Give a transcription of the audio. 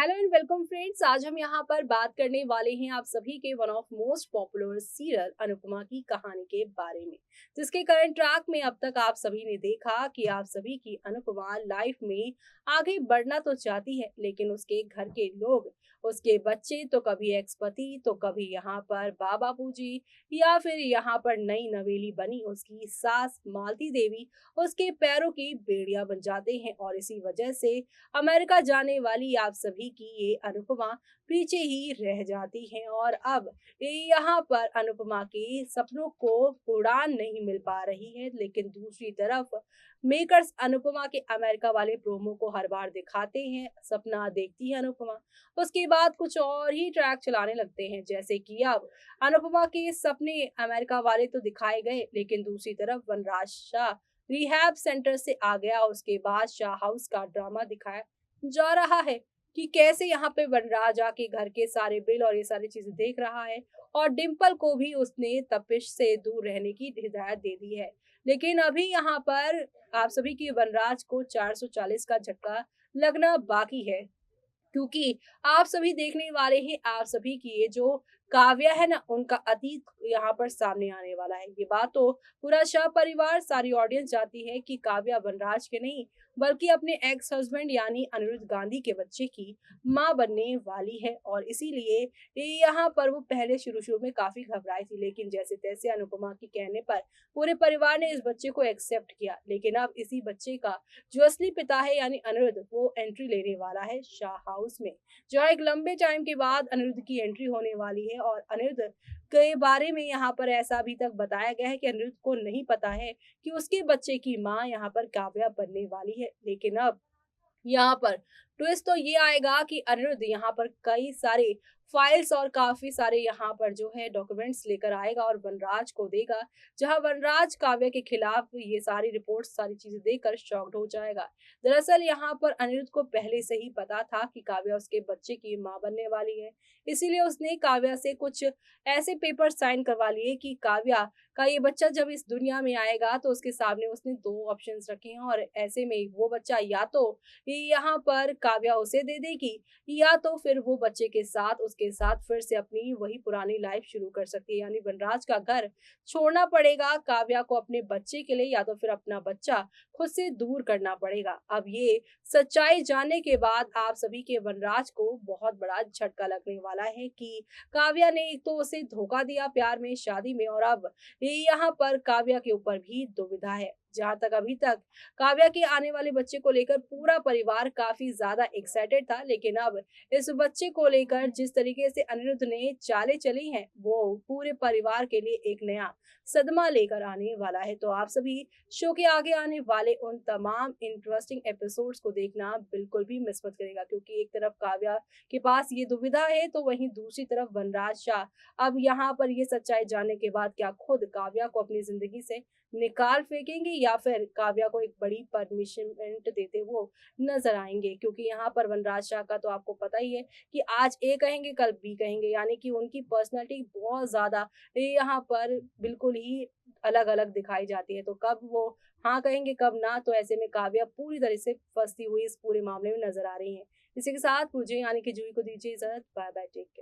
Hello and welcome friends. आज हम यहाँ पर बात करने वाले हैं आप सभी के one of most popular serial Anupama की कहानी के बारे में, जिसके करंट ट्रैक में अब तक आप सभी ने देखा कि आप सभी की अनुपमा लाइफ में आगे बढ़ना तो चाहती है, लेकिन उसके घर के लोग, उसके बच्चे तो कभी एक्स पति तो कभी यहाँ पर बाबा पूजी या फिर यहाँ पर नई नवेली बनी उसकी सास मालती देवी उसके पैरों की बेड़ियां बन जाते हैं। और इसी वजह से अमेरिका जाने वाली आप सभी की ये अनुपमा पीछे ही रह जाती हैं। और अब यहाँ पर अनुपमा के सपनों को उड़ान नहीं मिल पा रही है, लेकिन दूसरी तरफ मेकर्स अनुपमा के अमेरिका वाले प्रोमो को हर बार दिखाते हैं, सपना देखती है अनुपमा, उसके बाद कुछ और ही ट्रैक चलाने लगते हैं। जैसे कि अब अनुपमा के सपने अमेरिका वाले तो दिखाए गए, लेकिन दूसरी तरफ वनराज शाह रिहैब सेंटर से आ गया। उसके बाद शाह हाउस का ड्रामा दिखाया जा रहा है कि कैसे यहाँ पे वनराज आके घर के सारे बिल और ये सारी चीजें देख रहा है, और डिम्पल को भी उसने तपिश से दूर रहने की हिदायत दे दी है। लेकिन अभी यहाँ पर आप सभी की वनराज को 440 का झटका लगना बाकी है, क्योंकि आप सभी देखने वाले हैं आप सभी की ये जो काव्या है ना, उनका अतीत यहाँ पर सामने आने वाला है। ये बात तो पूरा शाह परिवार, सारी ऑडियंस जानती है कि काव्या वनराज के नहीं बल्कि अपने एक्स हस्बैंड यानी अनिरुद्ध गांधी के बच्चे की मां बनने वाली है। और इसीलिए यहाँ पर वो पहले शुरू शुरू में काफी घबराई थी, लेकिन जैसे तैसे अनुपमा के कहने पर पूरे परिवार ने इस बच्चे को एक्सेप्ट किया। लेकिन अब इसी बच्चे का जो असली पिता है यानी अनिरुद्ध, वो एंट्री लेने वाला है शाह हाउस में, जहाँ एक लंबे टाइम के बाद अनिरुद्ध की एंट्री होने वाली है। और अनिरुद्ध के बारे में यहाँ पर ऐसा अभी तक बताया गया है कि अनिरुद्ध को नहीं पता है कि उसके बच्चे की माँ यहाँ पर काव्या बनने वाली है। लेकिन अब यहाँ पर ट्विस्ट तो ये आएगा कि अनिरुद्ध यहाँ पर कई सारे फाइल्स और काफी सारे यहाँ पर जो है डॉक्यूमेंट्स लेकर आएगा और वनराज को देगा, जहां वनराज काव्य के खिलाफ ये सारी रिपोर्ट्स, सारी चीजें देखकर शॉक्ड हो जाएगा। दरअसल यहाँ पर अनिरुद्ध को पहले से ही पता था कि काव्या उसके बच्चे की मां बनने वाली है, इसीलिए उसने काव्या से कुछ ऐसे पेपर साइन करवा लिए कि काव्या का ये बच्चा जब इस दुनिया में आएगा तो उसके सामने उसने दो ऑप्शंस रखे हैं, और ऐसे में वो बच्चा या तो यहाँ पर काव्या उसे दे देगी या तो फिर वो बच्चे के साथ उसके साथ फिर से अपनी वही पुरानी लाइफ शुरू कर सकती है। यानी वनराज का घर छोड़ना पड़ेगा काव्या को अपने बच्चे के लिए, या तो फिर अपना बच्चा खुद से दूर करना पड़ेगा। अब ये सच्चाई जानने के बाद आप सभी के वनराज को बहुत बड़ा झटका लगने वाला है कि काव्या ने एक तो उसे धोखा दिया प्यार में, शादी में, और अब यहाँ पर काव्या के ऊपर भी दुविधा है। जहां तक अभी तक काव्या के आने वाले बच्चे को लेकर पूरा परिवार काफी ज्यादा एक्साइटेड था, लेकिन अब इस बच्चे को लेकर जिस तरीके से अनिरुद्ध ने चालें चली हैं, वो पूरे परिवार के लिए एक नया सदमा लेकर आने वाला है। तो आप सभी शो के आगे आने वाले उन तमाम इंटरेस्टिंग एपिसोड्स को देखना बिल्कुल भी मिस मत करेगा, क्योंकि एक तरफ काव्या के पास ये दुविधा है तो वहीं दूसरी तरफ वनराज शाह अब यहाँ पर ये सच्चाई जानने के बाद क्या खुद काव्या को अपनी जिंदगी से निकाल फेंकेंगे या फिर काव्या को एक बड़ी पनिशमेंट देते वो नजर आएंगे। क्योंकि यहाँ पर वनराज शाह का तो आपको पता ही है कि आज ए कहेंगे कल बी कहेंगे, यानी कि उनकी पर्सनालिटी बहुत ज्यादा यहाँ पर बिल्कुल ही अलग अलग दिखाई जाती है। तो कब वो हाँ कहेंगे कब ना, तो ऐसे में काव्या पूरी तरह से फंसी हुई इस पूरे मामले में नजर आ रही है। इसी के साथ मुझे यानी कि जूही को दीजिए इजाजत। Bye bye, take care.